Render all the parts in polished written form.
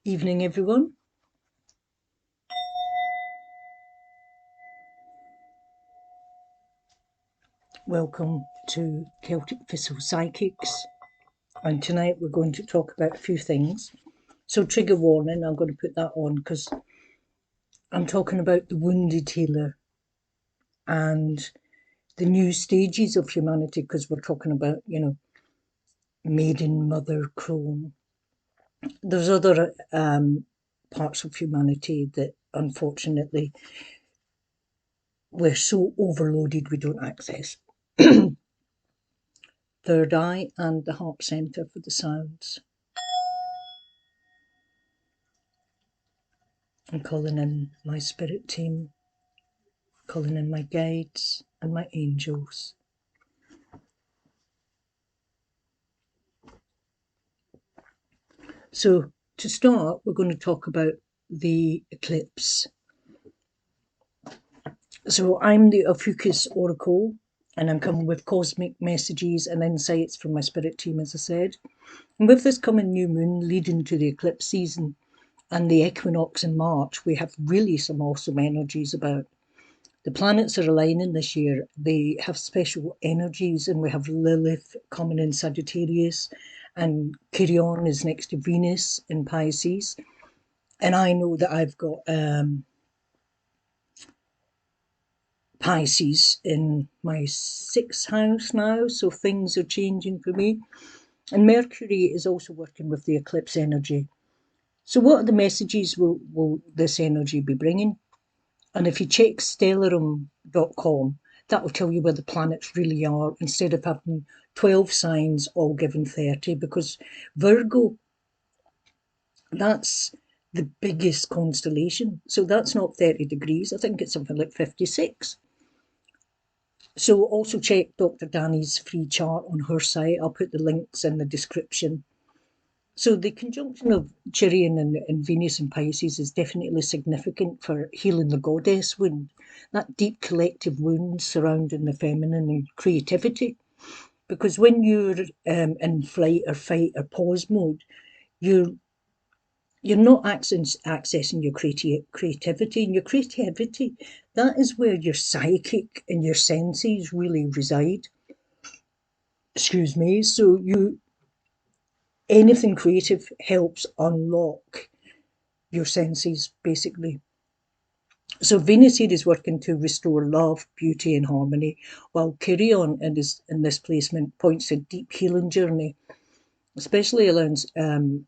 Evening, everyone. Welcome to Celtic Thistle Psychics. And tonight we're going to talk about a few things. So, trigger warning, I'm going to put that on because I'm talking about the wounded healer and the new stages of humanity, because we're talking about, maiden, mother, crone. There's other parts of humanity that unfortunately we're so overloaded we don't access. Third eye and the heart center for the sounds. I'm calling in my spirit team, calling in my guides and my angels. So to start, we're going to talk about the eclipse. So I'm the Ophiuchus Oracle, and I'm coming with cosmic messages and insights from my spirit team, as I said. And with this coming new moon leading to the eclipse season and the equinox in March, we have really some awesome energies about. The planets are aligning this year. They have special energies, and we have Lilith coming in Sagittarius, and Chiron is next to Venus in Pisces. And I know that I've got Pisces in my sixth house now, so things are changing for me. And Mercury is also working with the eclipse energy. So, what are the messages will this energy be bringing? And if you check Stellarium.com, that will tell you where the planets really are instead of having 12 signs all given 30, because Virgo, that's the biggest constellation. So that's not 30 degrees. I think it's something like 56. So also check Dr. Danny's free chart on her site. I'll put the links in the description. So the conjunction of Chiron and Venus in Pisces is definitely significant for healing the goddess wound, that deep collective wound surrounding the feminine and creativity. Because when you're in flight or fight or pause mode, you're you're not accessing your creativity, and your creativity, that is where your psychic and your senses really reside. Excuse me. So you anything creative helps unlock your senses, basically. So Venus here is working to restore love, beauty, and harmony, while Chiron in this placement points to a deep healing journey, especially around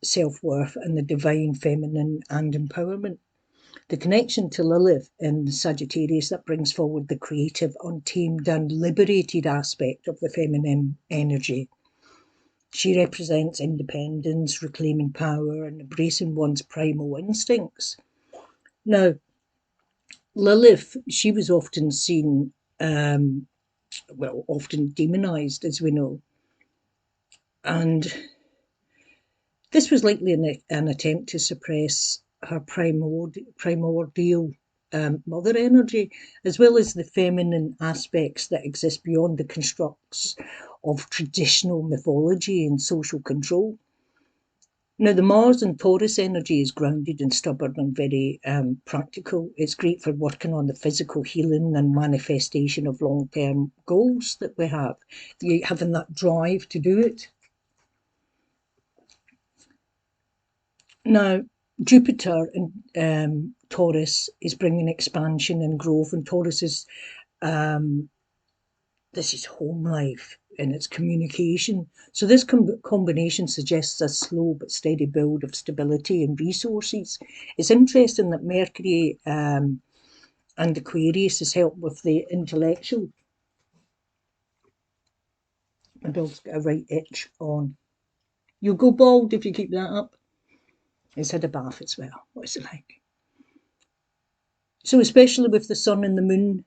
self-worth and the divine feminine and empowerment. The connection to Lilith in Sagittarius, that brings forward the creative, untamed, and liberated aspect of the feminine energy. She represents independence, reclaiming power, and embracing one's primal instincts. Now, Lilith, she was often seen, often demonized, as we know. And this was likely an attempt to suppress her primordial mother energy, as well as the feminine aspects that exist beyond the constructs of traditional mythology and social control. Now, the Mars and Taurus energy is grounded and stubborn and very practical. It's great for working on the physical healing and manifestation of long term goals that we have, having that drive to do it. Now, Jupiter in Taurus is bringing expansion and growth, and Taurus is this is home life and its communication. So this combination suggests a slow but steady build of stability and resources. It's interesting that Mercury and Aquarius has helped with the intellectual. My dog's got a right itch on. You'll go bald if you keep that up. He's had a bath as well. What's it like? So especially with the sun and the moon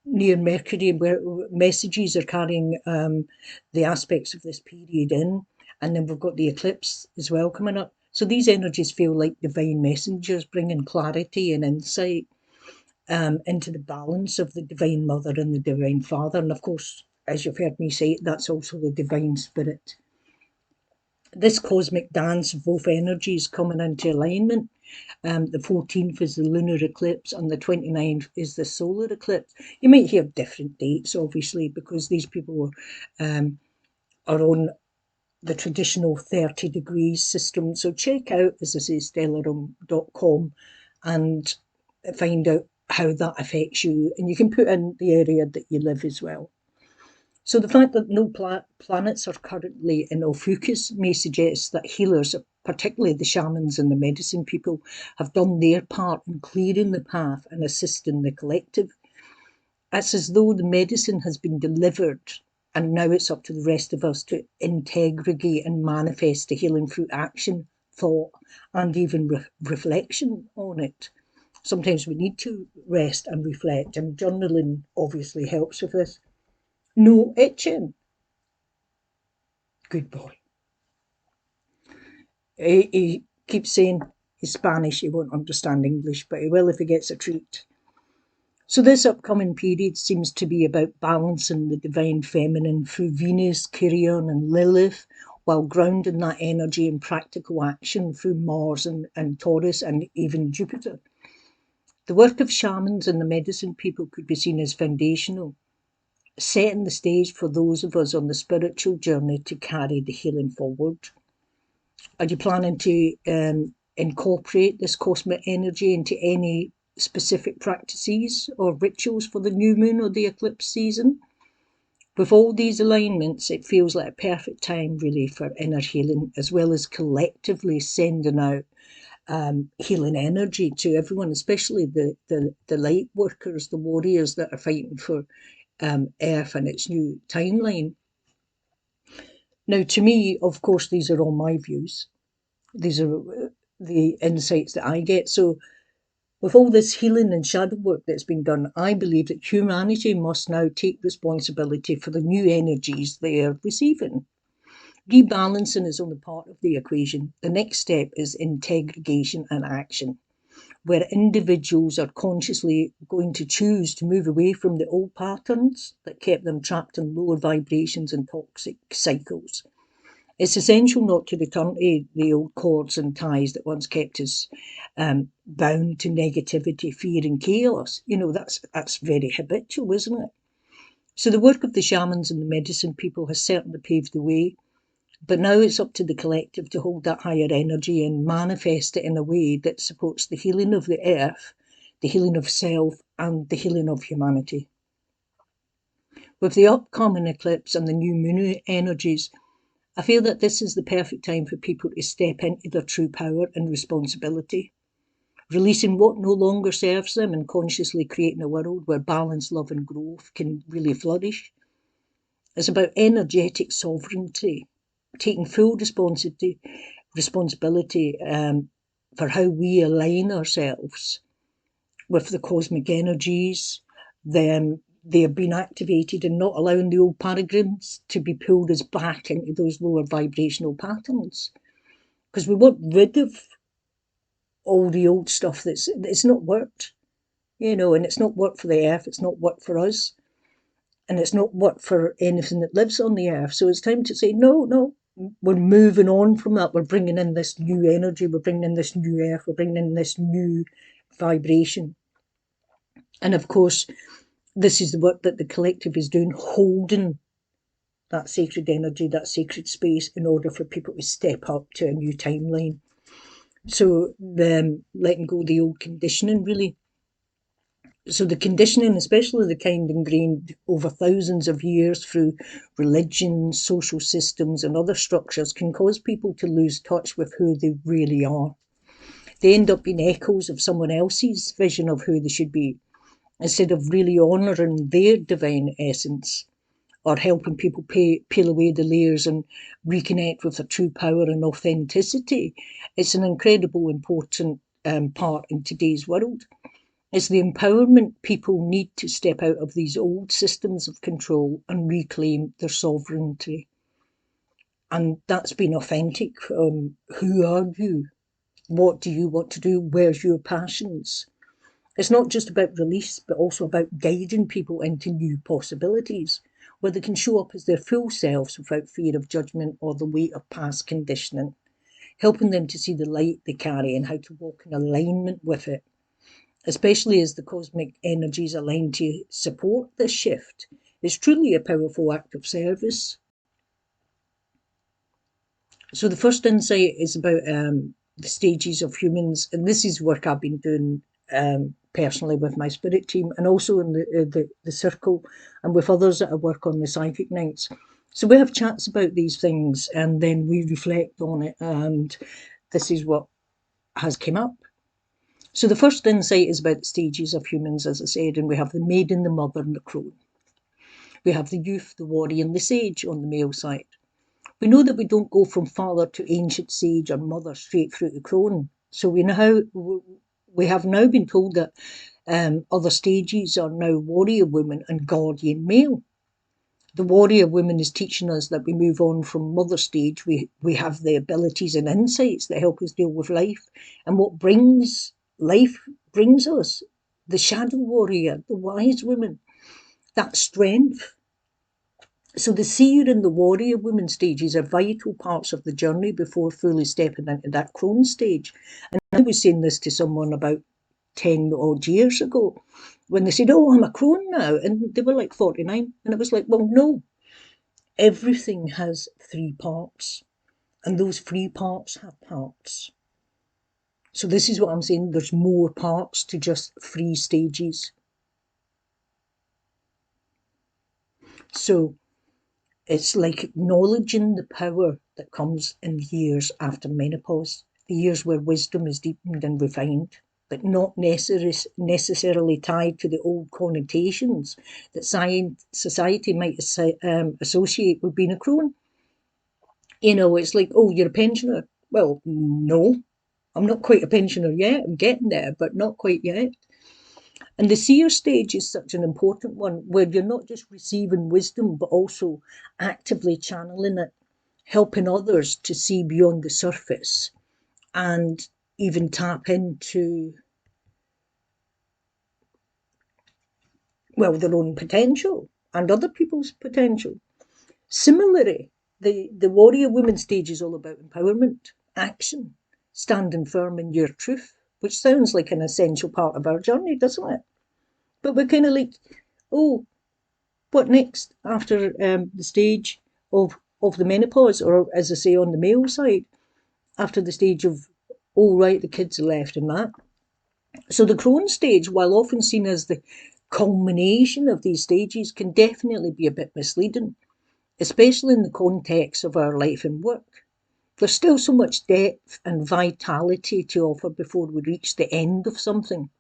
near Mercury, where messages are carrying the aspects of this period in, and then we've got the eclipse as well coming up. So these energies feel like divine messengers, bringing clarity and insight into the balance of the divine mother and the divine father. And of course, as you've heard me say, that's also the divine spirit. this cosmic dance of both energies coming into alignment. The 14th is the lunar eclipse and the 29th is the solar eclipse. You might hear different dates, obviously, because these people are on the traditional 30 degrees system. So check out, as I say, stellarium.com and find out how that affects you. And you can put in the area that you live as well. So the fact that no planets are currently in Ophiuchus may suggest that healers, particularly the shamans and the medicine people, have done their part in clearing the path and assisting the collective. It's as though the medicine has been delivered and now it's up to the rest of us to integrate and manifest the healing through action, thought, and even reflection on it. Sometimes we need to rest and reflect, and journaling obviously helps with this. No itching. Good boy. He keeps saying he's Spanish, he won't understand English, but he will if he gets a treat. So this upcoming period seems to be about balancing the divine feminine through Venus, Chiron and Lilith, while grounding that energy in practical action through Mars and Taurus and even Jupiter. The work of shamans and the medicine people could be seen as foundational, setting the stage for those of us on the spiritual journey to carry the healing forward. Are you planning to incorporate this cosmic energy into any specific practices or rituals for the new moon or the eclipse season? With all these alignments, it feels like a perfect time really for inner healing, as well as collectively sending out healing energy to everyone, especially the light workers, the warriors that are fighting for Earth and its new timeline. Now, to me, of course, these are all my views. These are the insights that I get. So with all this healing and shadow work that's been done, I believe that humanity must now take responsibility for the new energies they are receiving. Rebalancing is only part of the equation. The next step is integration and action, where individuals are consciously going to choose to move away from the old patterns that kept them trapped in lower vibrations and toxic cycles. It's essential not to return to the old cords and ties that once kept us bound to negativity, fear and chaos. You know, that's very habitual, isn't it? So the work of the shamans and the medicine people has certainly paved the way, but now it's up to the collective to hold that higher energy and manifest it in a way that supports the healing of the earth, the healing of self and the healing of humanity. With the upcoming eclipse and the new moon energies, I feel that this is the perfect time for people to step into their true power and responsibility, releasing what no longer serves them and consciously creating a world where balance, love and growth can really flourish. It's about energetic sovereignty, taking full responsibility for how we align ourselves with the cosmic energies. They have been activated and not allowing the old paradigms to be pulled us back into those lower vibrational patterns. Because we want rid of all the old stuff it's not worked, you know, and it's not worked for the earth, it's not worked for us, and it's not worked for anything that lives on the earth. So it's time to say, no, we're moving on from that. We're bringing in this new energy, we're bringing in this new earth, we're bringing in this new vibration. And of course, this is the work that the collective is doing, holding that sacred energy, that sacred space, in order for people to step up to a new timeline. So letting go of the old conditioning, really. So the conditioning, especially the kind ingrained over thousands of years through religion, social systems and other structures, can cause people to lose touch with who they really are. They end up being echoes of someone else's vision of who they should be, instead of really honouring their divine essence, or helping people peel away the layers and reconnect with their true power and authenticity. It's an incredible important part in today's world. It's the empowerment people need to step out of these old systems of control and reclaim their sovereignty. And that's being authentic. Who are you? What do you want to do? Where's your passions? It's not just about release, but also about guiding people into new possibilities. where they can show up as their full selves without fear of judgment or the weight of past conditioning, helping them to see the light they carry and how to walk in alignment with it, especially as the cosmic energies align to support this shift. It's truly a powerful act of service. So the first insight is about the stages of humans, and this is work I've been doing personally with my spirit team, and also in the circle, and with others that I work on the psychic nights. So we have chats about these things, and then we reflect on it, and this is what has come up. So the first insight is about the stages of humans, as I said, and we have the maiden, the mother, and the crone. We have the youth, the warrior, and the sage on the male side. We know that we don't go from father to ancient sage or mother straight through to crone. So we have now been told that other stages are now warrior woman and guardian male. The warrior woman is teaching us that we move on from mother stage. We have the abilities and insights that help us deal with life. And what life brings us, the shadow warrior, the wise woman, that strength. So the seer and the warrior woman stages are vital parts of the journey before fully stepping into that crone stage. And I was saying this to someone about 10 odd years ago when they said, "Oh, I'm a crone now," and they were like 49. And it was like, well, no, everything has 3 parts, and those 3 parts have parts. So this is what I'm saying, there's more parts to just 3 stages. So it's like acknowledging the power that comes in years after menopause, the years where wisdom is deepened and refined, but not necessarily tied to the old connotations that society might associate with being a crone. You know, it's like, oh, you're a pensioner. Well, no, I'm not quite a pensioner yet. I'm getting there, but not quite yet. And the seer stage is such an important one where you're not just receiving wisdom, but also actively channeling it, helping others to see beyond the surface and even tap into, well, their own potential and other people's potential. Similarly, the warrior woman stage is all about empowerment, action, standing firm in your truth, which sounds like an essential part of our journey, doesn't it? But we're kind of like, oh, what next after the stage of the menopause, or as I say on the male side, after the stage of, oh right, the kids are left and that. So the crone stage, while often seen as the culmination of these stages, can definitely be a bit misleading, especially in the context of our life and work. There's still so much depth and vitality to offer before we reach the end of something.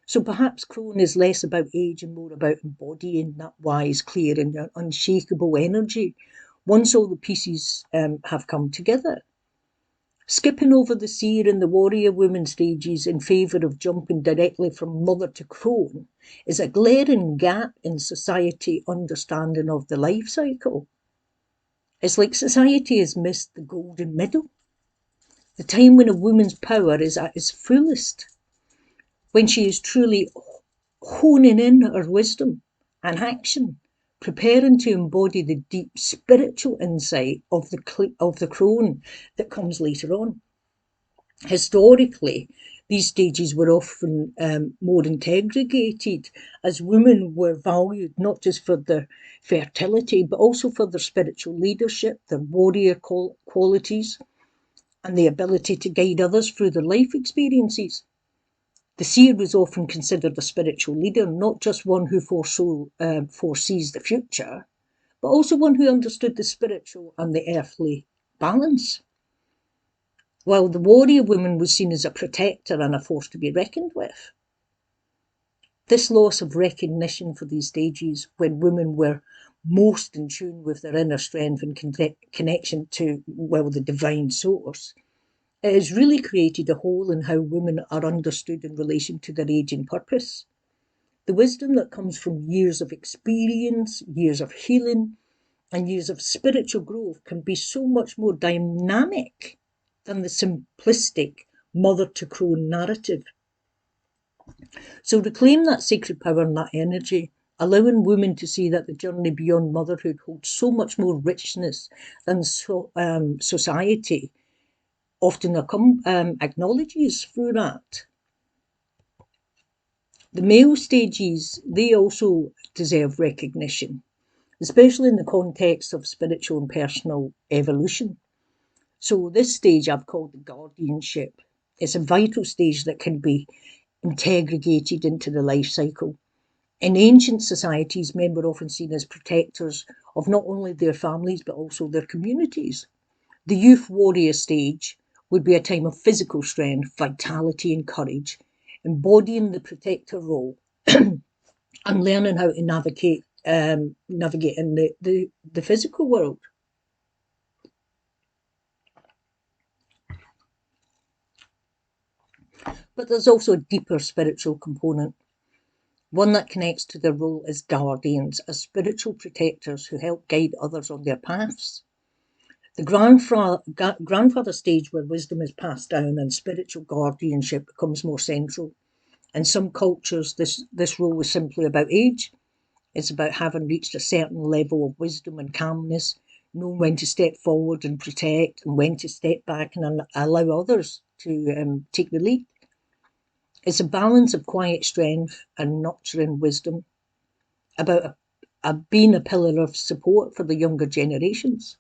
So perhaps crone is less about age and more about embodying that wise, clear and unshakable energy once all the pieces have come together. Skipping over the seer and the warrior woman stages in favour of jumping directly from mother to crone is a glaring gap in society understanding of the life cycle. It's like society has missed the golden middle, the time when a woman's power is at its fullest, when she is truly honing in her wisdom and action, preparing to embody the deep spiritual insight of the crone that comes later on. Historically, these stages were often more interrogated, as women were valued not just for their fertility, but also for their spiritual leadership, their warrior qualities, and the ability to guide others through their life experiences. The seer was often considered a spiritual leader, not just one who foresees the future, but also one who understood the spiritual and the earthly balance. While the warrior woman was seen as a protector and a force to be reckoned with. This loss of recognition for these stages, when women were most in tune with their inner strength and connection to, well, the divine source, it has really created a hole in how women are understood in relation to their age and purpose. The wisdom that comes from years of experience, years of healing, and years of spiritual growth can be so much more dynamic than the simplistic mother to crone narrative. So reclaim that sacred power and that energy allowing women to see that the journey beyond motherhood holds so much more richness than society often acknowledges through that. The male stages, they also deserve recognition, especially in the context of spiritual and personal evolution. So this stage I've called the guardianship. It's a vital stage that can be integrated into the life cycle. In ancient societies, men were often seen as protectors of not only their families but also their communities. The youth warrior stage would be a time of physical strength, vitality, and courage, embodying the protector role and learning how to navigate in the physical world. But there's also a deeper spiritual component, one that connects to their role as guardians, as spiritual protectors who help guide others on their paths. The grandfather stage, where wisdom is passed down and spiritual guardianship becomes more central. In some cultures, this role is simply about age. It's about having reached a certain level of wisdom and calmness, knowing when to step forward and protect, and when to step back and allow others to take the lead. It's a balance of quiet strength and nurturing wisdom, about being a pillar of support for the younger generations.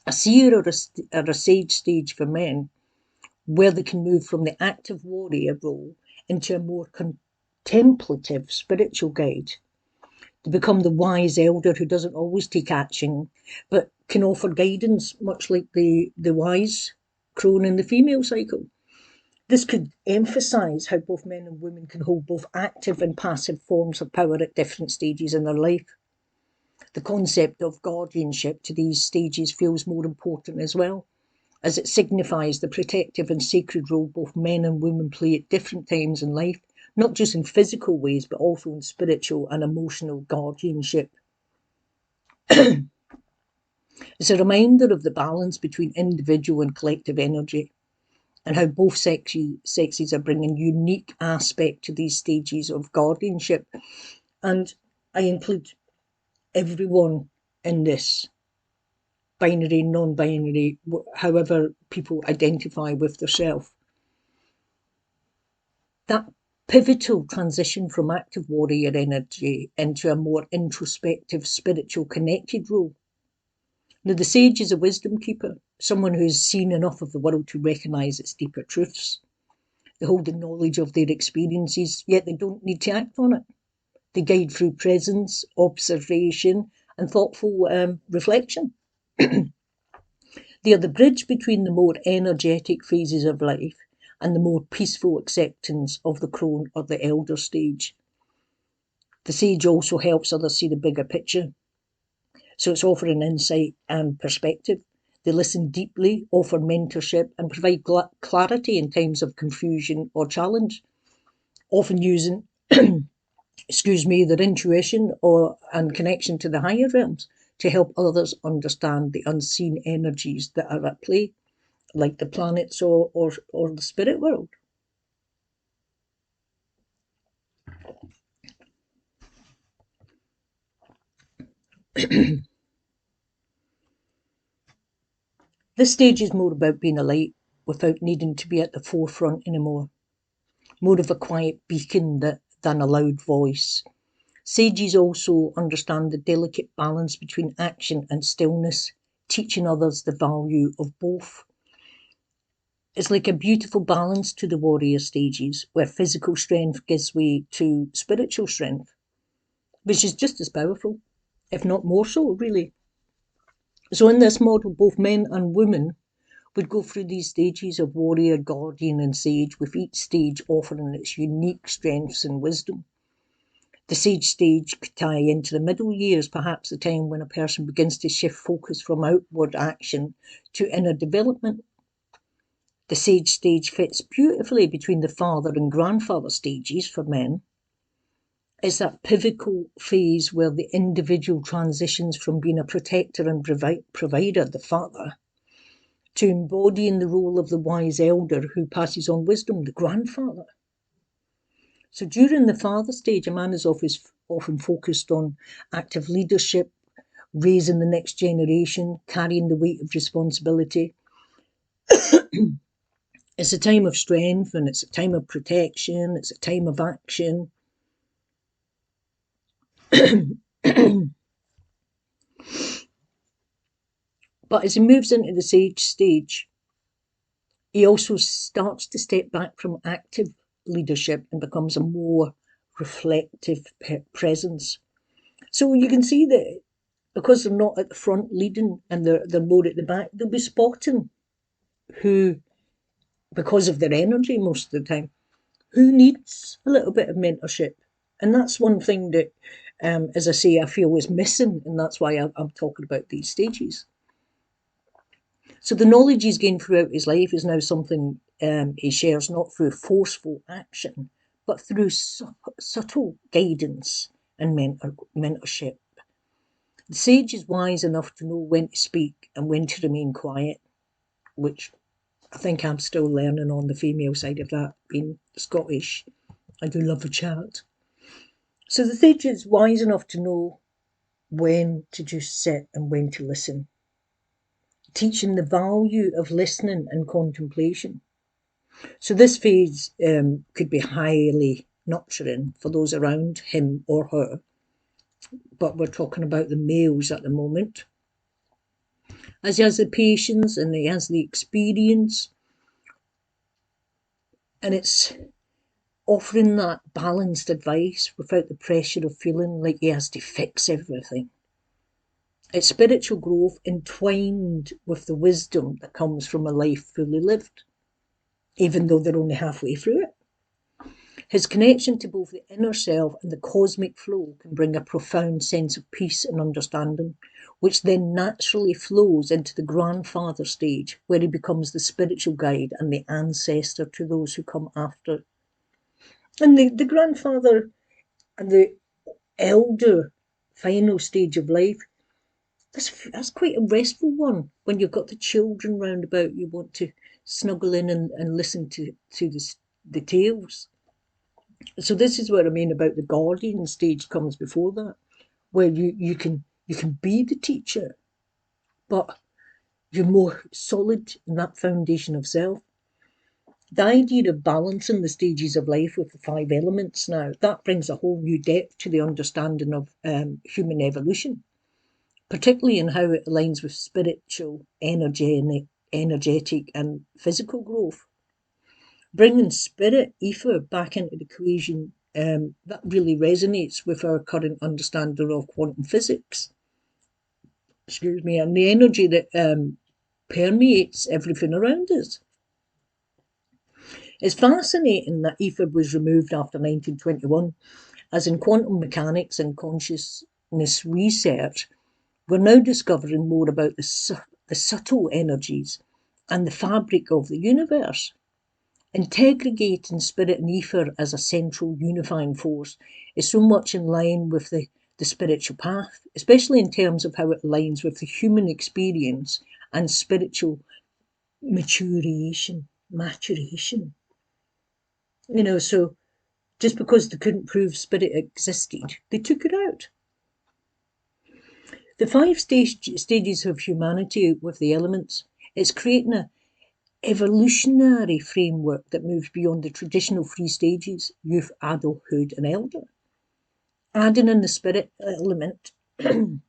A seer or a sage stage for men, where they can move from the active warrior role into a more contemplative spiritual guide. They become the wise elder who doesn't always take action, but can offer guidance, much like the wise crone in the female cycle. This could emphasise how both men and women can hold both active and passive forms of power at different stages in their life. The concept of guardianship to these stages feels more important as well, as it signifies the protective and sacred role both men and women play at different times in life, not just in physical ways, but also in spiritual and emotional guardianship. It's a reminder of the balance between individual and collective energy, and how both sexes are bringing unique aspect to these stages of guardianship. And I include everyone in this, binary, non-binary, however people identify with themselves. That pivotal transition from active warrior energy into a more introspective, spiritual, connected role. Now, the sage is a wisdom keeper, someone who's seen enough of the world to recognise its deeper truths. They hold the knowledge of their experiences, yet they don't need to act on it. They guide through presence, observation, and thoughtful reflection. They are the bridge between the more energetic phases of life and the more peaceful acceptance of the crone or the elder stage. The sage also helps others see the bigger picture, so it's offering insight and perspective. They listen deeply, offer mentorship, and provide clarity in times of confusion or challenge, often using their intuition and connection to the higher realms to help others understand the unseen energies that are at play, like the planets or the spirit world. This stage is more about being a light without needing to be at the forefront anymore, more of a quiet beacon than a loud voice. Sages also understand the delicate balance between action and stillness, teaching others the value of both. It's like a beautiful balance to the warrior stages, where physical strength gives way to spiritual strength, which is just as powerful, if not more so, really. So in this model, both men and women would go through these stages of warrior, guardian, and sage, with each stage offering its unique strengths and wisdom. The sage stage could tie into the middle years, perhaps the time when a person begins to shift focus from outward action to inner development. The sage stage fits beautifully between the father and grandfather stages for men. It's that pivotal phase where the individual transitions from being a protector and provider, the father, to embodying the role of the wise elder who passes on wisdom, the grandfather. So during the father stage, a man is often focused on active leadership, raising the next generation, carrying the weight of responsibility. It's a time of strength and it's a time of protection, it's a time of action. But as he moves into the sage stage, he also starts to step back from active leadership and becomes a more reflective presence. So you can see that because they're not at the front leading and they're more at the back, they'll be spotting who, because of their energy most of the time, who needs a little bit of mentorship. And that's one thing that, as I say, I feel is missing, and that's why I'm talking about these stages. So the knowledge he's gained throughout his life is now something he shares not through forceful action, but through subtle guidance and mentorship. The sage is wise enough to know when to speak and when to remain quiet, which I think I'm still learning on the female side of that, being Scottish. I do love a chat. So the sage is wise enough to know when to just sit and when to listen, teaching the value of listening and contemplation. So this phase could be highly nurturing for those around him or her, but we're talking about the males at the moment. As he has the patience and he has the experience, and it's offering that balanced advice without the pressure of feeling like he has to fix everything. It's spiritual growth entwined with the wisdom that comes from a life fully lived, even though they're only halfway through it. His connection to both the inner self and the cosmic flow can bring a profound sense of peace and understanding, which then naturally flows into the grandfather stage, where he becomes the spiritual guide and the ancestor to those who come after. And the grandfather and the elder final stage of life, that's quite a restful one. When you've got the children round about, you want to snuggle in and listen to the tales. So this is what I mean about the guardian stage comes before that, where you can be the teacher, but you're more solid in that foundation of self. The idea of balancing the stages of life with the five elements now, that brings a whole new depth to the understanding of human evolution, particularly in how it aligns with spiritual, energetic and physical growth. Bringing spirit, ether, back into the equation, that really resonates with our current understanding of quantum physics. Excuse me, and the energy that permeates everything around us. It's fascinating that ether was removed after 1921, as in quantum mechanics and consciousness research, we're now discovering more about the subtle energies and the fabric of the universe. Integrating spirit and ether as a central unifying force is so much in line with the spiritual path, especially in terms of how it aligns with the human experience and spiritual maturation. So just because they couldn't prove spirit existed, they took it out. The five stages of humanity with the elements, it's creating an evolutionary framework that moves beyond the traditional three stages, youth, adulthood and elder. Adding in the spirit element and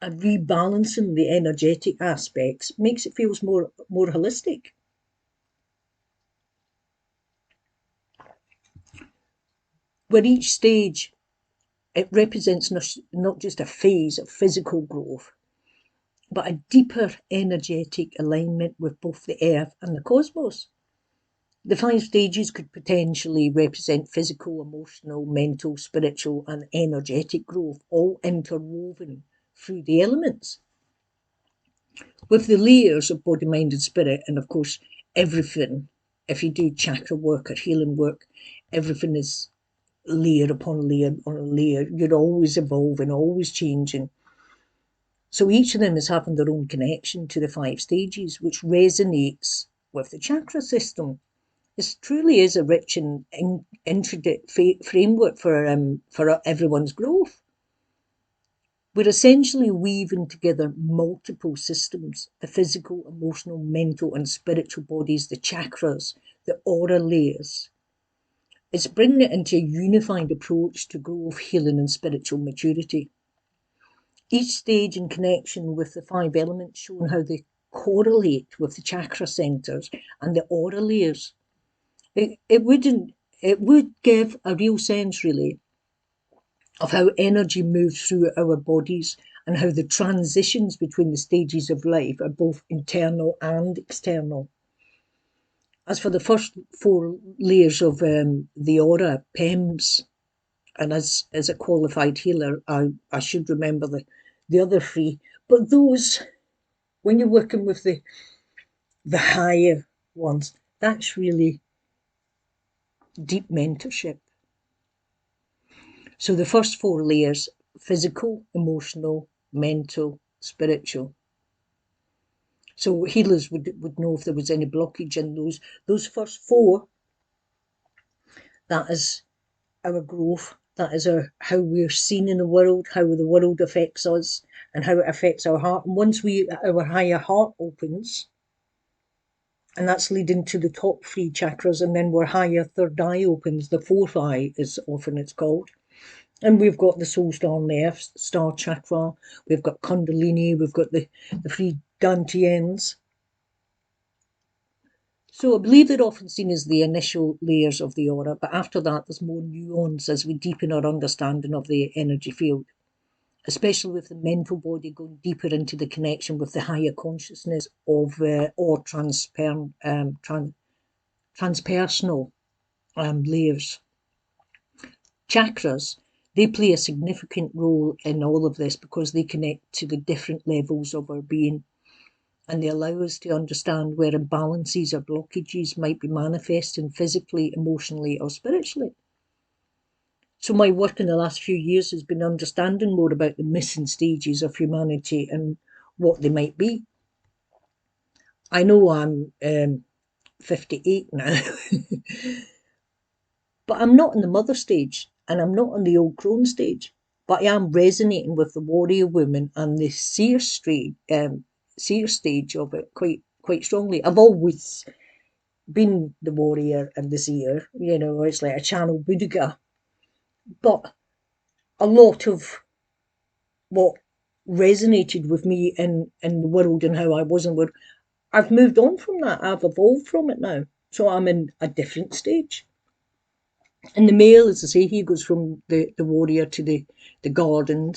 rebalancing the energetic aspects makes it feel more holistic. Where each stage, it represents not just a phase of physical growth, but a deeper energetic alignment with both the earth and the cosmos. The five stages could potentially represent physical, emotional, mental, spiritual, and energetic growth, all interwoven through the elements. With the layers of body, mind, and spirit, and of course, everything, if you do chakra work or healing work, everything is layer upon layer upon layer. You're always evolving, always changing. So each of them is having their own connection to the five stages, which resonates with the chakra system. This truly is a rich and intricate framework for everyone's growth. We're essentially weaving together multiple systems: the physical, emotional, mental, and spiritual bodies, the chakras, the aura layers. It's bringing it into a unified approach to growth, healing, and spiritual maturity. Each stage in connection with the five elements, showing how they correlate with the chakra centers and the aura layers. It would give a real sense, really, of how energy moves through our bodies and how the transitions between the stages of life are both internal and external. As for the first four layers of the aura, PEMS, and as a qualified healer, I should remember the other three. But those, when you're working with the higher ones, that's really deep mentorship. So the first four layers: physical, emotional, mental, spiritual. So healers would know if there was any blockage in those first four. That is our growth. That is how we're seen in the world, how the world affects us, and how it affects our heart. And once our higher heart opens, and that's leading to the top three chakras, and then our higher third eye opens, the fourth eye is often it's called. And we've got the soul star on the F star chakra, we've got Kundalini, we've got the three Dantians. So I believe they're often seen as the initial layers of the aura, but after that there's more nuance as we deepen our understanding of the energy field, especially with the mental body going deeper into the connection with the higher consciousness of or transpersonal layers. Chakras, they play a significant role in all of this because they connect to the different levels of our being, and they allow us to understand where imbalances or blockages might be manifesting physically, emotionally, or spiritually. So my work in the last few years has been understanding more about the missing stages of humanity and what they might be. I know I'm 58 now, but I'm not in the mother stage and I'm not on the old crone stage, but I am resonating with the warrior woman and the seer stage of it quite strongly. I've always been the warrior and the seer, it's like a channel Buddha. But a lot of what resonated with me in the world and how I was in the world, I've moved on from that. I've evolved from it now. So I'm in a different stage. And the male, as I say, he goes from the warrior to the guardian,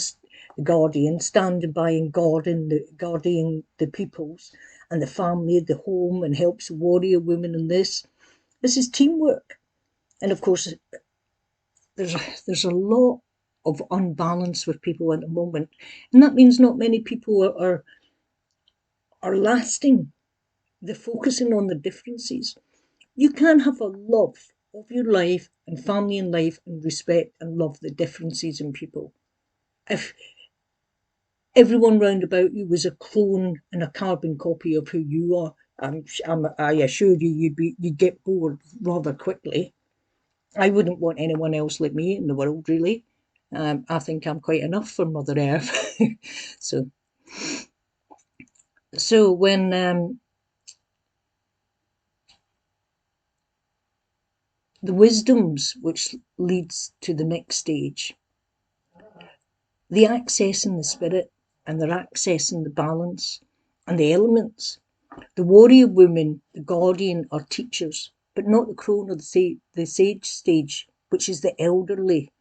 standing by and guarding the peoples and the family, the home, and helps the warrior women in this. This is teamwork. And of course, there's a lot of unbalance with people at the moment. And that means not many people are lasting. They're focusing on the differences. You can have a love of your life and family and life and respect and love the differences in people. If everyone round about you was a clone and a carbon copy of who you are, I assure you you'd get bored rather quickly. I wouldn't want anyone else like me in the world, really. I think I'm quite enough for Mother Earth. so, so when the wisdoms which leads to the next stage, the accessing the spirit and they're accessing the balance and the elements. The warrior woman, the guardian, are teachers, but not the crone or the sage stage, which is the elderly.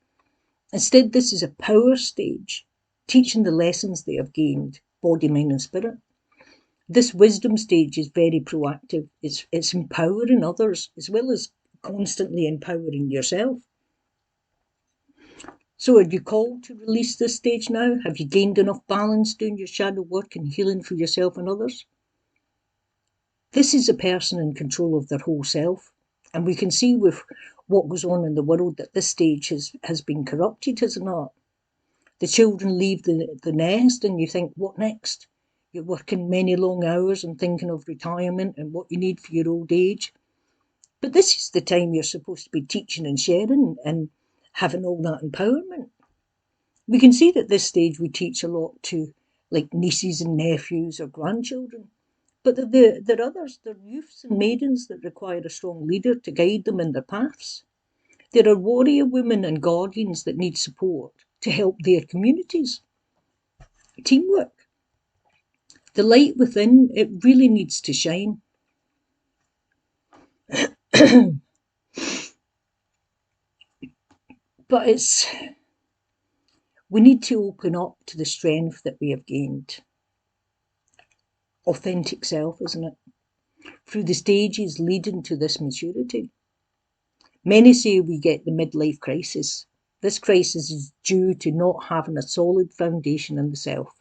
Instead, this is a power stage, teaching the lessons they have gained, body, mind, and spirit. This wisdom stage is very proactive. It's empowering others as well as constantly empowering yourself. So are you called to release this stage now? Have you gained enough balance doing your shadow work and healing for yourself and others? This is a person in control of their whole self. And we can see with what goes on in the world that this stage has been corrupted, has it not? The children leave the nest and you think, what next? You're working many long hours and thinking of retirement and what you need for your old age. But this is the time you're supposed to be teaching and sharing and having all that empowerment. We can see that at this stage we teach a lot to like nieces and nephews or grandchildren. But there are others, there are youths and maidens that require a strong leader to guide them in their paths. There are warrior women and guardians that need support to help their communities. Teamwork. The light within, it really needs to shine. But we need to open up to the strength that we have gained. Authentic self, isn't it? Through the stages leading to this maturity. Many say we get the midlife crisis. This crisis is due to not having a solid foundation in the self.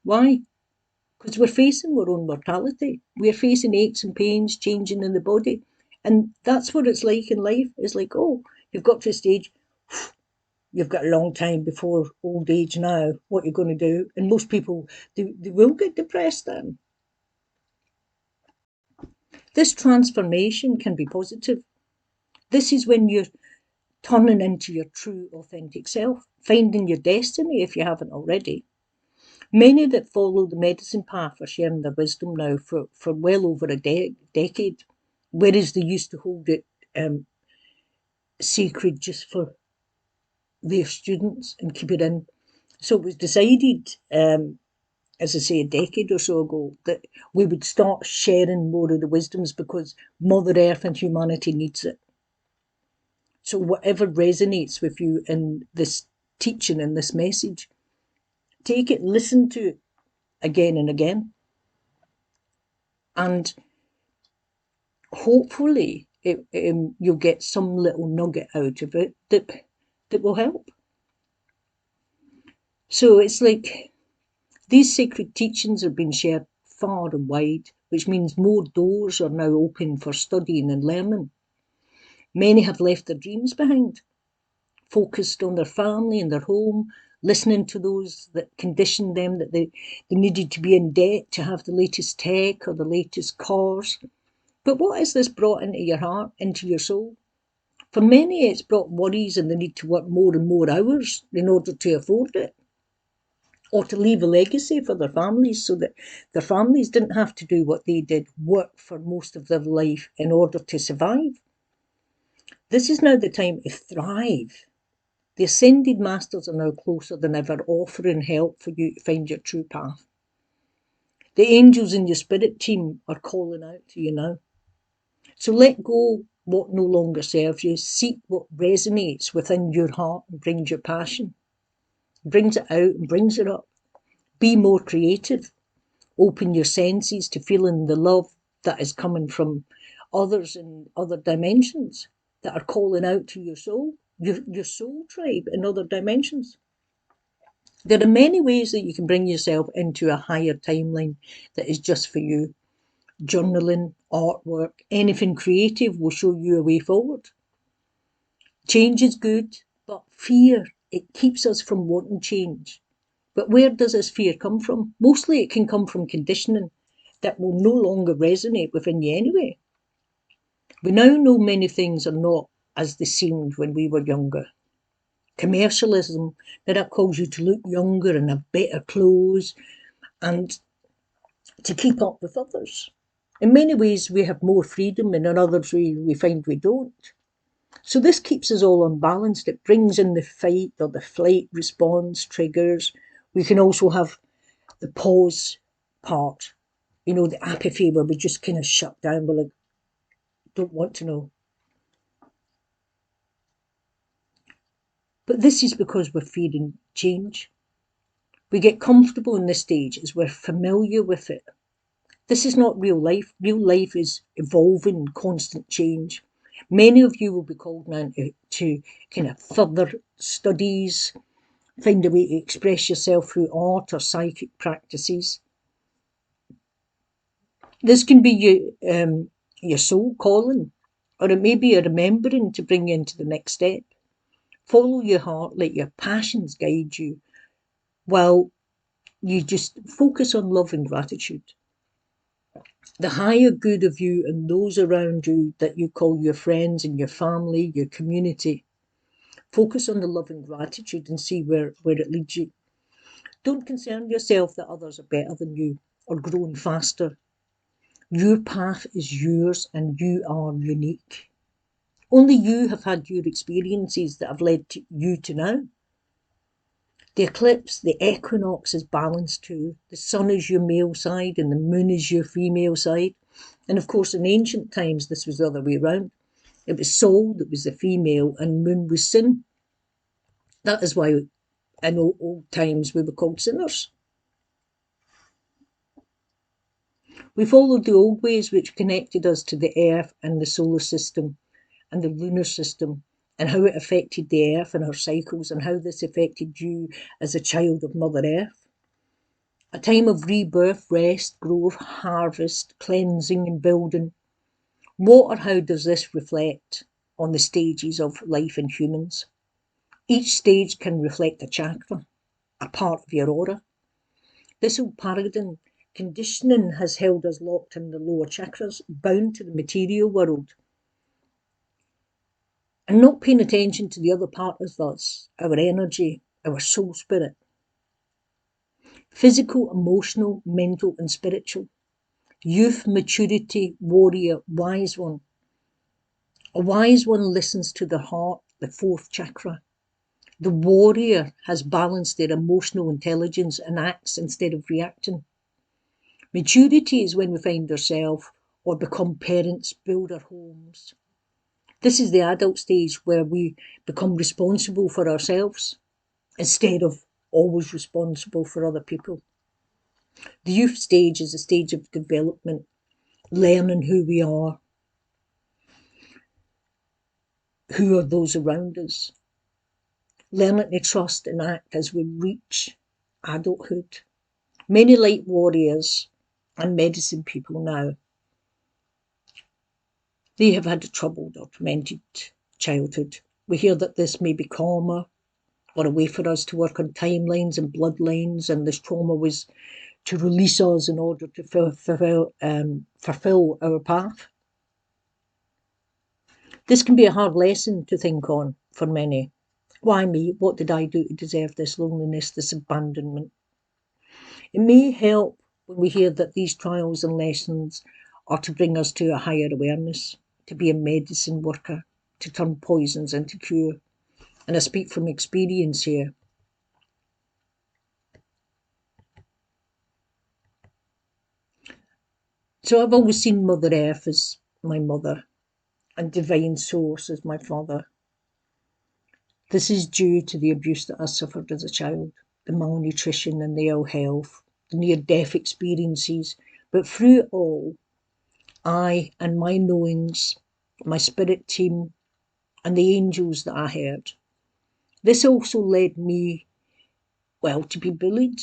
Why? Because we're facing our own mortality. We're facing aches and pains, changing in the body. And that's what it's like in life. It's like, oh, you've got to a stage, you've got a long time before old age now, what you're going to do. And most people, they will get depressed then. This transformation can be positive. This is when you're turning into your true, authentic self, finding your destiny if you haven't already. Many that follow the medicine path are sharing their wisdom now for well over a decade, whereas they used to hold it sacred just for their students and keep it in. So it was decided, as I say, a decade or so ago, that we would start sharing more of the wisdoms because Mother Earth and humanity needs it. So whatever resonates with you in this teaching and this message, take it, listen to it again and again. And hopefully you'll get some little nugget out of it that will help. So it's like these sacred teachings are being shared far and wide, which means more doors are now open for studying and learning. Many have left their dreams behind, focused on their family and their home, listening to those that conditioned them that they needed to be in debt to have the latest tech or the latest cars. But what has this brought into your heart, into your soul? For many, it's brought worries and the need to work more and more hours in order to afford it, or to leave a legacy for their families so that their families didn't have to do what they did, work for most of their life in order to survive. This is now the time to thrive. The ascended masters are now closer than ever, offering help for you to find your true path. The angels in your spirit team are calling out to you now. So let go what no longer serves you. Seek what resonates within your heart and brings your passion. Brings it out and brings it up. Be more creative. Open your senses to feeling the love that is coming from others in other dimensions that are calling out to your soul, your soul tribe in other dimensions. There are many ways that you can bring yourself into a higher timeline that is just for you. Journaling, artwork, anything creative will show you a way forward. Change is good, but fear, it keeps us from wanting change. But where does this fear come from? Mostly it can come from conditioning that will no longer resonate within you anyway. We now know many things are not as they seemed when we were younger. Commercialism, that calls you to look younger and have better clothes and to keep up with others. In many ways, we have more freedom, and in others, we find we don't. So this keeps us all unbalanced. It brings in the fight or the flight response triggers. We can also have the pause part, the apathy where we just kind of shut down. We're like, don't want to know. But this is because we're fearing change. We get comfortable in this stage as we're familiar with it. This is not real life. Real life is evolving, constant change. Many of you will be called now to kind of further studies, find a way to express yourself through art or psychic practices. This can be your soul calling, or it may be a remembering to bring you into the next step. Follow your heart, let your passions guide you, while you just focus on love and gratitude. The higher good of you and those around you that you call your friends and your family, your community. Focus on the love and gratitude and see where it leads you. Don't concern yourself that others are better than you or growing faster. Your path is yours and you are unique. Only you have had your experiences that have led to you to now. The eclipse, the equinox is balanced too. The sun is your male side and the moon is your female side. And of course, in ancient times, this was the other way around. It was Sol that was the female and moon was sin. That is why in old times we were called sinners. We followed the old ways which connected us to the earth and the solar system and the lunar system, and how it affected the earth and her cycles, and how this affected you as a child of Mother Earth. A time of rebirth, rest, growth, harvest, cleansing and building. What or how does this reflect on the stages of life in humans? Each stage can reflect a chakra, a part of your aura. This old paradigm conditioning has held us locked in the lower chakras, bound to the material world, and not paying attention to the other part of us, our energy, our soul spirit. Physical, emotional, mental, and spiritual. Youth, maturity, warrior, wise one. A wise one listens to the heart, the fourth chakra. The warrior has balanced their emotional intelligence and acts instead of reacting. Maturity is when we find ourselves or become parents, build our homes. This is the adult stage where we become responsible for ourselves instead of always responsible for other people. The youth stage is a stage of development, learning who we are, who are those around us, learning to trust and act as we reach adulthood. Many light warriors and medicine people now, they have had a troubled or tormented childhood. We hear that this may be karma or a way for us to work on timelines and bloodlines, and this trauma was to release us in order to fulfill our path. This can be a hard lesson to think on for many. Why me? What did I do to deserve this loneliness, this abandonment? It may help when we hear that these trials and lessons are to bring us to a higher awareness, to be a medicine worker, to turn poisons into cure. And I speak from experience here. So I've always seen Mother Earth as my mother and Divine Source as my father. This is due to the abuse that I suffered as a child, the malnutrition and the ill health, the near-death experiences. But through it all, I and my knowings, my spirit team, and the angels that I heard, this also led me, well, to be bullied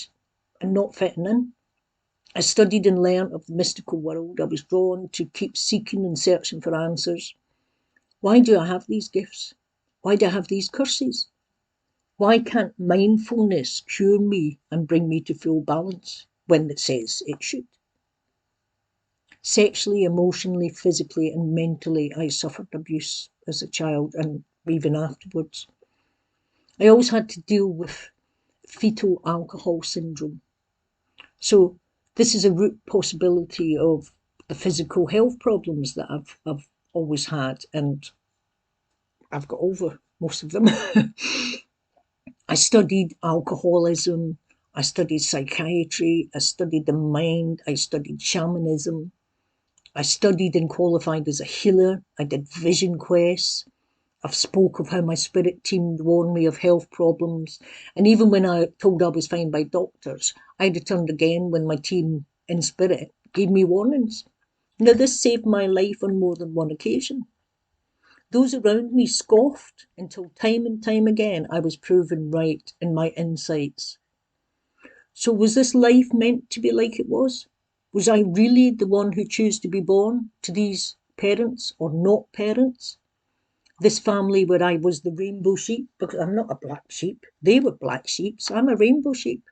and not fitting in. I studied and learnt of the mystical world. I was drawn to keep seeking and searching for answers. Why do I have these gifts? Why do I have these curses? Why can't mindfulness cure me and bring me to full balance when it says it should? Sexually, emotionally, physically, and mentally, I suffered abuse as a child and even afterwards. I always had to deal with fetal alcohol syndrome. So this is a root possibility of the physical health problems that I've always had, and I've got over most of them. I studied alcoholism, I studied psychiatry, I studied the mind, I studied shamanism, I studied and qualified as a healer, I did vision quests, I've spoke of how my spirit team warned me of health problems, and even when I told I was fine by doctors, I returned again when my team in spirit gave me warnings. Now this saved my life on more than one occasion. Those around me scoffed until time and time again I was proven right in my insights. So was this life meant to be like it was? Was I really the one who chose to be born to these parents or not parents? This family where I was the rainbow sheep, because I'm not a black sheep. They were black sheep, so I'm a rainbow sheep.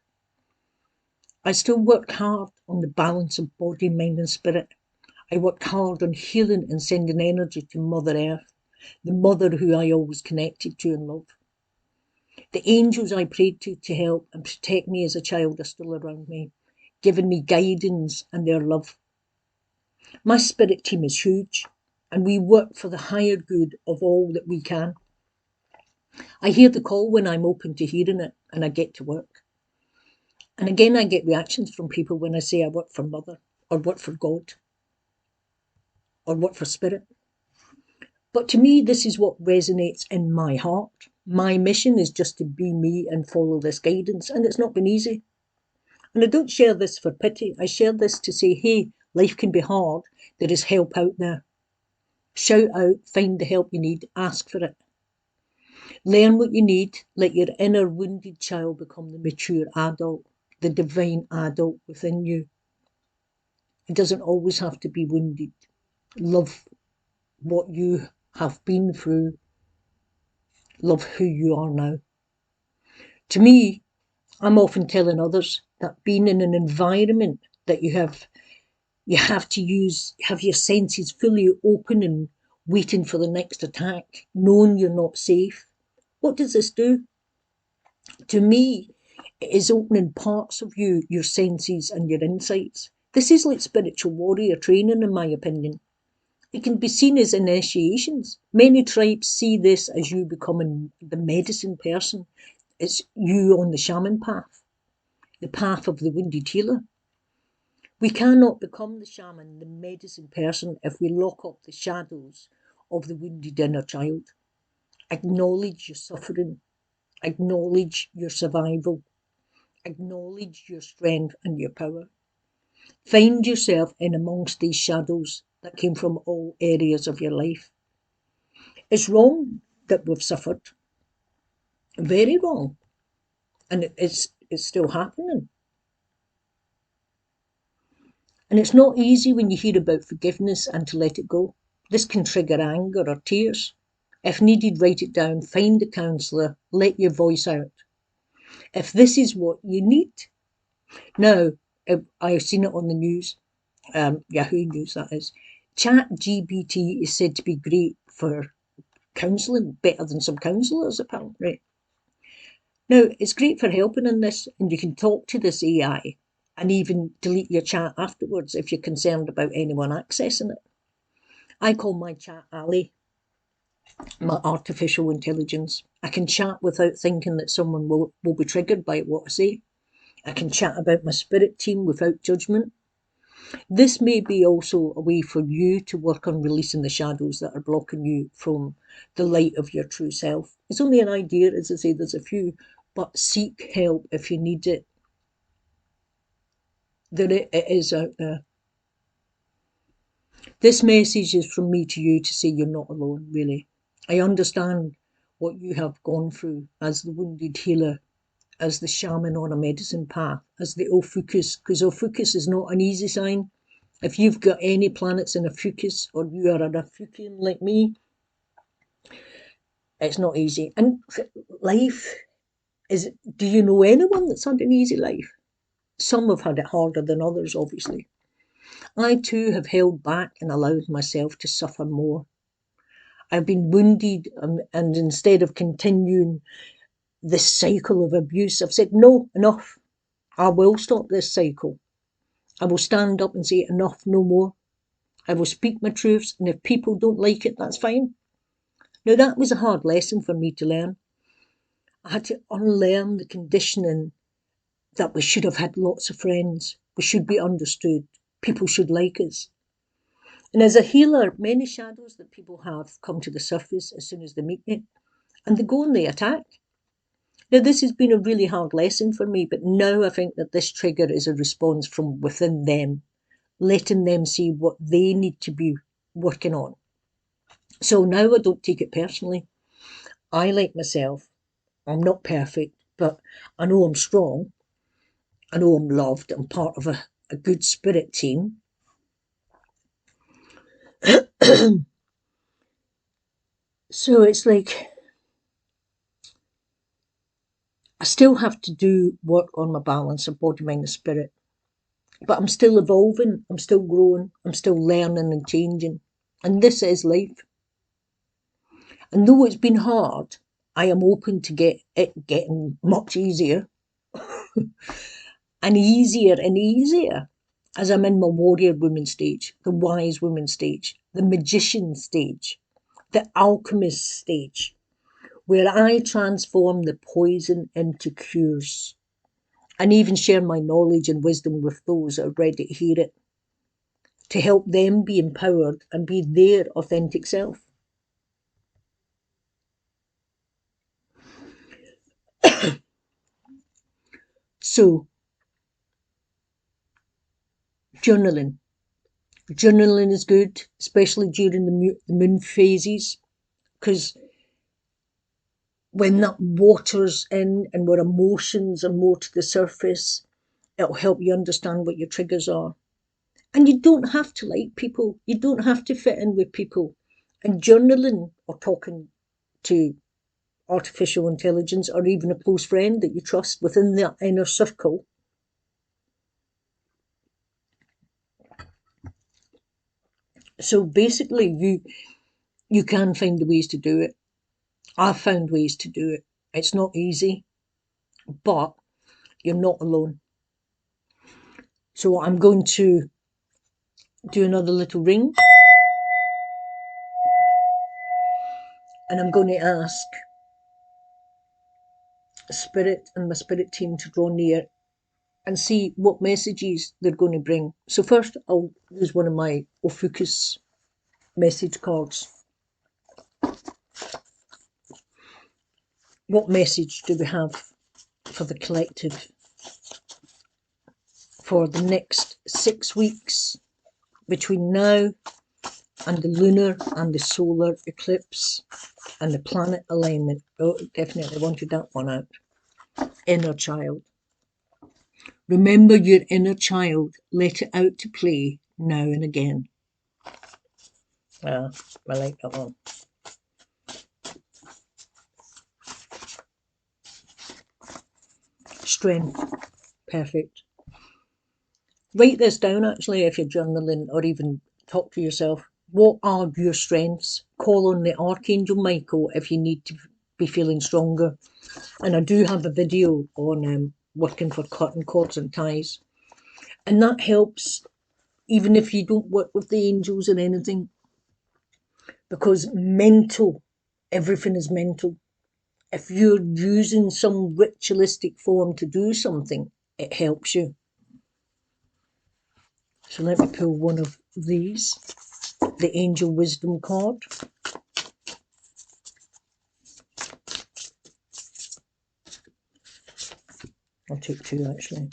I still work hard on the balance of body, mind and spirit. I worked hard on healing and sending energy to Mother Earth, the mother who I always connected to and loved. The angels I prayed to help and protect me as a child are still around me, giving me guidance and their love. My spirit team is huge, and we work for the higher good of all that we can. I hear the call when I'm open to hearing it, and I get to work. And again, I get reactions from people when I say I work for Mother, or work for God, or work for Spirit. But to me, this is what resonates in my heart. My mission is just to be me and follow this guidance, and it's not been easy. And I don't share this for pity. I share this to say, hey, life can be hard. There is help out there. Shout out, find the help you need, ask for it. Learn what you need, let your inner wounded child become the mature adult, the divine adult within you. It doesn't always have to be wounded. Love what you have been through. Love who you are now. To me, I'm often telling others that being in an environment that you have to have your senses fully open and waiting for the next attack, knowing you're not safe. What does this do? To me, it is opening parts of you, your senses and your insights. This is like spiritual warrior training, in my opinion. It can be seen as initiations. Many tribes see this as you becoming the medicine person. It's you on the shaman path, the path of the wounded healer. We cannot become the shaman, the medicine person, if we lock up the shadows of the wounded inner child. Acknowledge your suffering, acknowledge your survival, acknowledge your strength and your power. Find yourself in amongst these shadows that came from all areas of your life. It's wrong that we've suffered, very wrong, and it's still happening. And it's not easy when you hear about forgiveness and to let it go. This can trigger anger or tears. If needed, write it down, find a counsellor, let your voice out. If this is what you need. Now, I've seen it on the news, Yahoo News that is. ChatGPT is said to be great for counselling, better than some counsellors apparently. Now, it's great for helping in this, and you can talk to this AI and even delete your chat afterwards if you're concerned about anyone accessing it. I call my chat Ali, my artificial intelligence. I can chat without thinking that someone will be triggered by what I say. I can chat about my spirit team without judgment. This may be also a way for you to work on releasing the shadows that are blocking you from the light of your true self. It's only an idea, as I say, there's a few, but seek help if you need it. It is out there. This message is from me to you to say you're not alone, really. I understand what you have gone through as the wounded healer, as the shaman on a medicine path, as the Ophiuchus, because Ophiuchus is not an easy sign. If you've got any planets in Ophiuchus, or you are an Ophiuchian like me, it's not easy. And life is, do you know anyone that's had an easy life? Some have had it harder than others, obviously. I too have held back and allowed myself to suffer more. I've been wounded, and instead of continuing this cycle of abuse, I've said, no, enough. I will stop this cycle. I will stand up and say, enough, no more. I will speak my truths, and if people don't like it, that's fine. Now, that was a hard lesson for me to learn. I had to unlearn the conditioning that we should have had lots of friends, we should be understood, people should like us. And as a healer, many shadows that people have come to the surface as soon as they meet me, and they go and they attack. Now, this has been a really hard lesson for me, but now I think that this trigger is a response from within them, letting them see what they need to be working on. So now I don't take it personally. I like myself. I'm not perfect, but I know I'm strong. I know I'm loved. I'm part of a good spirit team. So it's like I still have to do work on my balance of body, mind, and spirit. But I'm still evolving, I'm still growing, I'm still learning and changing. And this is life. And though it's been hard, I am open to it getting much easier and easier as I'm in my warrior woman stage, the wise woman stage, the magician stage, the alchemist stage, where I transform the poison into cures and even share my knowledge and wisdom with those that are ready to hear it, to help them be empowered and be their authentic self. So, journaling. Journaling is good, especially during the moon phases, because when that water's in and where emotions are more to the surface, it'll help you understand what your triggers are. And you don't have to like people, you don't have to fit in with people. And journaling or talking to artificial intelligence or even a close friend that you trust within the inner circle, so basically you can find the ways to do it. I've found ways to do it. It's not easy, but you're not alone. So I'm going to do another little ring, and I'm going to ask Spirit and my Spirit team to draw near and see what messages they're going to bring. So first I'll use one of my Ophiuchus message cards. What message do we have for the collective for the next 6 weeks between now and the lunar and the solar eclipse and the planet alignment? Oh, definitely wanted that one out. Inner child. Remember your inner child. Let it out to play now and again. I like that one. Strength. Perfect. Write this down actually if you're journaling, or even talk to yourself. What are your strengths? Call on the Archangel Michael if you need to be feeling stronger. And I do have a video on working for cutting cords and ties. And that helps even if you don't work with the angels or anything. Because everything is mental. If you're using some ritualistic form to do something, it helps you. So let me pull one of these, the Angel Wisdom card. I'll take two actually.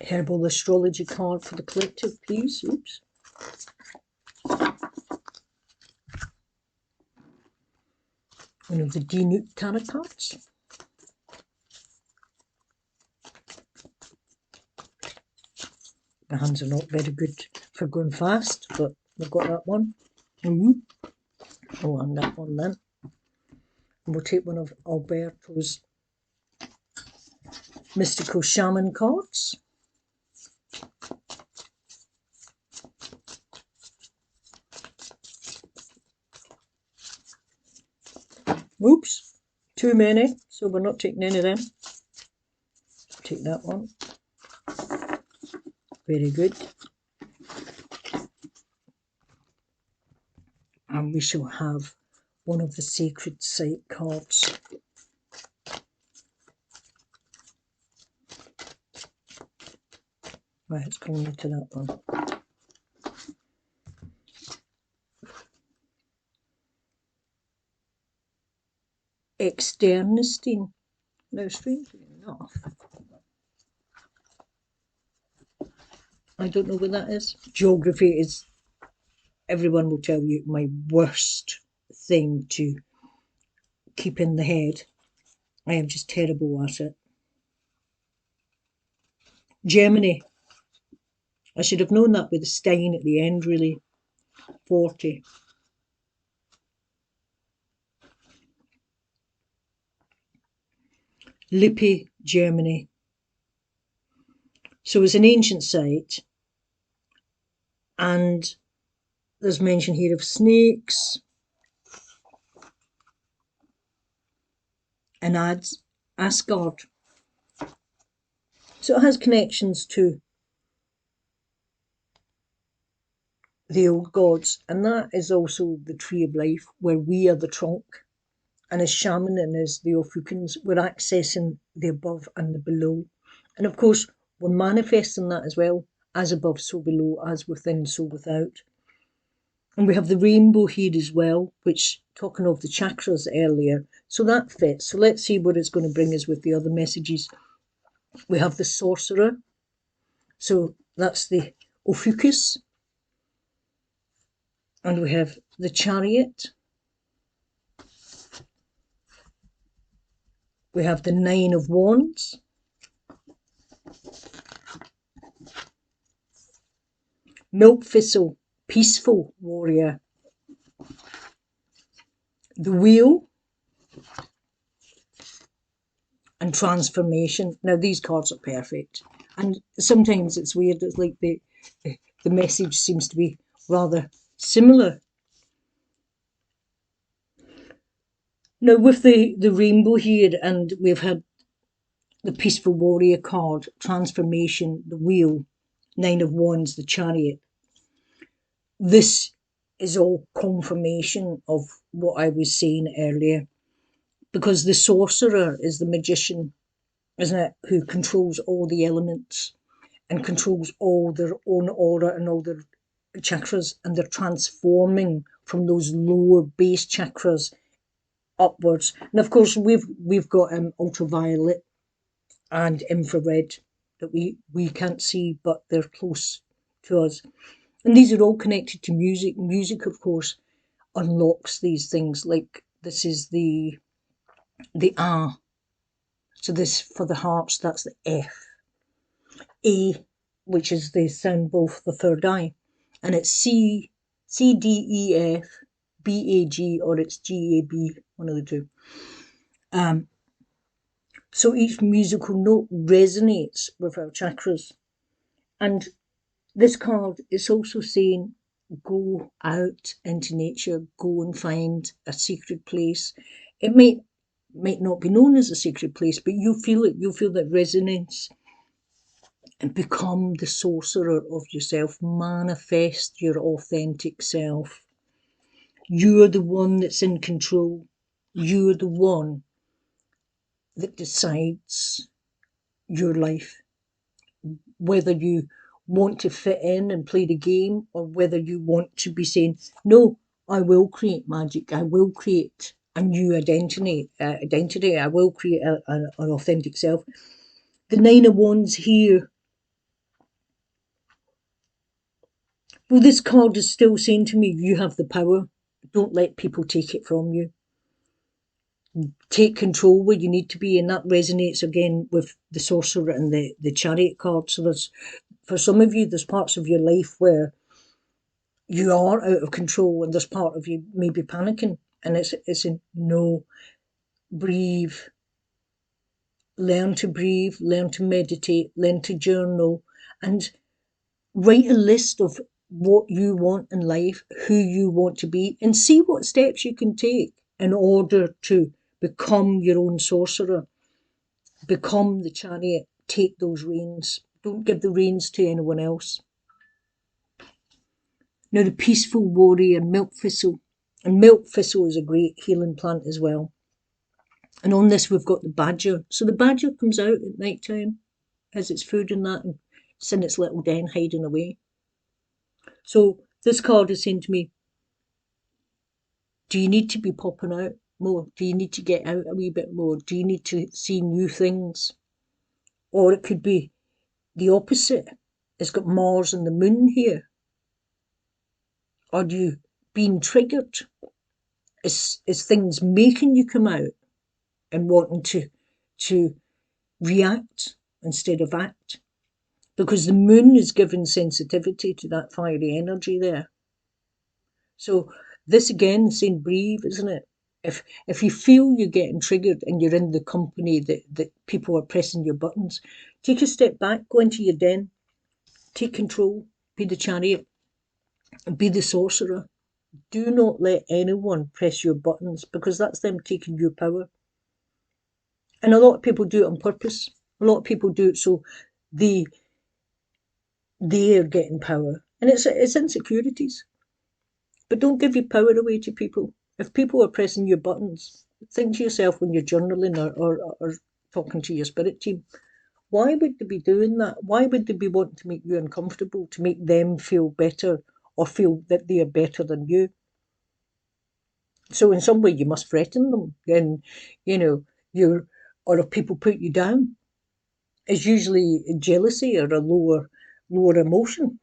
Herbal astrology card for the collective, please. Oops. One of the Dinut tarot cards. My hands are not very good for going fast, but we've got that one. Oh, and that one then. And we'll take one of Alberto's mystical shaman cards. Oops, too many, so we're not taking any of them. Take that one. Very good. And we shall have one of the sacred site cards. Right, it's going into that one. Externistine. Now, strangely enough, I don't know what that is. Geography is, everyone will tell you, my worst thing to keep in the head. I am just terrible at it. Germany. I should have known that with the Stein at the end, really. 40. Lippe, Germany. So it's an ancient site, and there's mention here of snakes and Asgard. So it has connections to the old gods, and that is also the tree of life, where we are the trunk, and as shaman and as the Ophiuchus, we're accessing the above and the below. And of course, we're manifesting that as well, as above, so below, as within, so without. And we have the rainbow here as well, which, talking of the chakras earlier, so that fits. So let's see what it's going to bring us with the other messages. We have the sorcerer, so that's the Ophiuchus. And we have the chariot. We have the 9 of wands. Milk thistle, peaceful warrior. The wheel. And transformation. Now these cards are perfect. And sometimes it's weird, it's like the message seems to be rather similar. Now with the rainbow here, and we've had the peaceful warrior card, transformation, the wheel, 9 of wands, the chariot. This is all confirmation of what I was saying earlier, because the sorcerer is the magician, isn't it, who controls all the elements and controls all their own aura and all their chakras, and they're transforming from those lower base chakras upwards. And of course we've got ultraviolet and infrared that we can't see, but they're close to us. And these are all connected to music. Music, of course, unlocks these things. Like this is the A. So this, for the hearts, that's the F. A, which is the sound bowl for the third eye. And it's C, D, E, F, B, A, G, or it's G, A, B, one of the two. So each musical note resonates with our chakras. And this card is also saying, go out into nature, go and find a secret place. It might not be known as a secret place, but you feel it, you feel that resonance, and become the sorcerer of yourself. Manifest your authentic self. You're the one that's in control. You're the one that decides your life. Whether you want to fit in and play the game, or whether you want to be saying, no, I will create magic. I will create a new identity. I will create an authentic self. The 9 of wands here. Well, this card is still saying to me, you have the power. Don't let people take it from you. Take control where you need to be. And that resonates again with the sorcerer and the chariot card. So there's, for some of you, there's parts of your life where you are out of control, and there's part of you maybe panicking. And it's in, no, breathe. Learn to breathe, learn to meditate, learn to journal, and write a list of what you want in life, who you want to be, and see what steps you can take in order to become your own sorcerer, become the chariot, take those reins. Don't give the reins to anyone else. Now the peaceful warrior, milk thistle. And milk thistle is a great healing plant as well. And on this we've got the badger. So the badger comes out at night time, has its food and that, and it's in its little den hiding away. So this card is saying to me, do you need to be popping out more? Do you need to get out a wee bit more? Do you need to see new things? Or it could be the opposite. It's got Mars and the moon here. Are you being triggered? Is things making you come out and wanting to react instead of act? Because the moon is giving sensitivity to that fiery energy there. So this again is saying breathe, isn't it? If you feel you're getting triggered and you're in the company that people are pressing your buttons, take a step back, go into your den, take control, be the chariot, be the sorcerer. Do not let anyone press your buttons, because that's them taking your power. And a lot of people do it on purpose. A lot of people do it so they they're getting power. And it's insecurities. But don't give your power away to people. If people are pressing your buttons, think to yourself when you're journaling or talking to your spirit team, why would they be doing that? Why would they be wanting to make you uncomfortable, to make them feel better or feel that they are better than you? So in some way you must threaten them. And, you're, or if people put you down, it's usually jealousy or a lower emotion.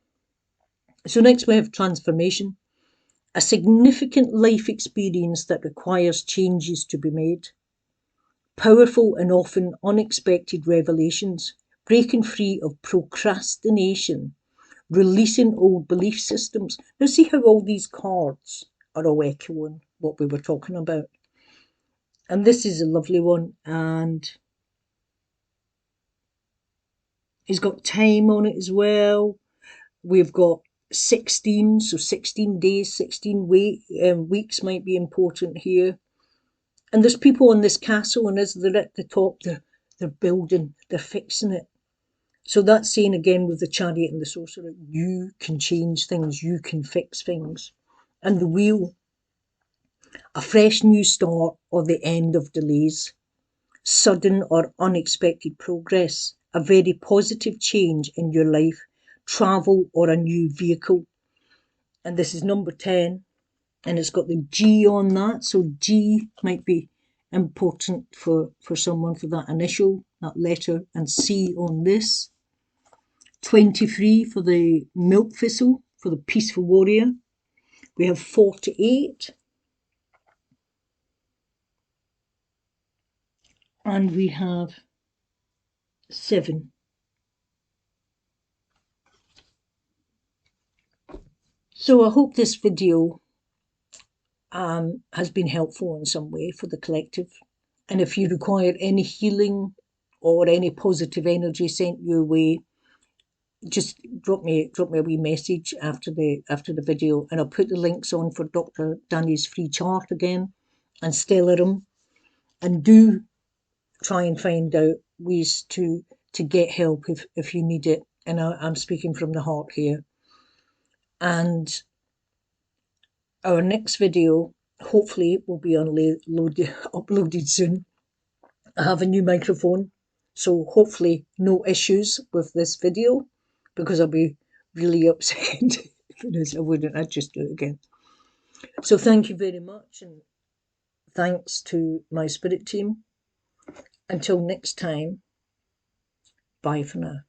So next we have transformation. A significant life experience that requires changes to be made. Powerful and often unexpected revelations, breaking free of procrastination, releasing old belief systems. Now, see how all these cards are all echoing what we were talking about. And this is a lovely one, and it's got time on it as well. We've got 16, so 16 days, 16 weeks might be important here. And there's people on this castle, and as they're at the top, they're building, they're fixing it. So that's saying again with the chariot and the sorcerer, you can change things, you can fix things. And the wheel, a fresh new start or the end of delays, sudden or unexpected progress, a very positive change in your life, travel or a new vehicle. And this is number 10. And it's got the G on that, so G might be important for someone for that initial, that letter, and C on this. 23 for the milk thistle, for the peaceful warrior. We have 48, and we have 7. So I hope this video has been helpful in some way for the collective. And if you require any healing or any positive energy sent your way, just drop me a wee message after the video, and I'll put the links on for Dr. Danny's free chart again, and Stellarium, and do try and find out ways to get help if you need it. And I'm speaking from the heart here. And our next video hopefully will be uploaded soon. I have a new microphone, so hopefully no issues with this video, because I'll be really upset if I wouldn't. I'd just do it again. So thank you very much, and thanks to my spirit team. Until next time, bye for now.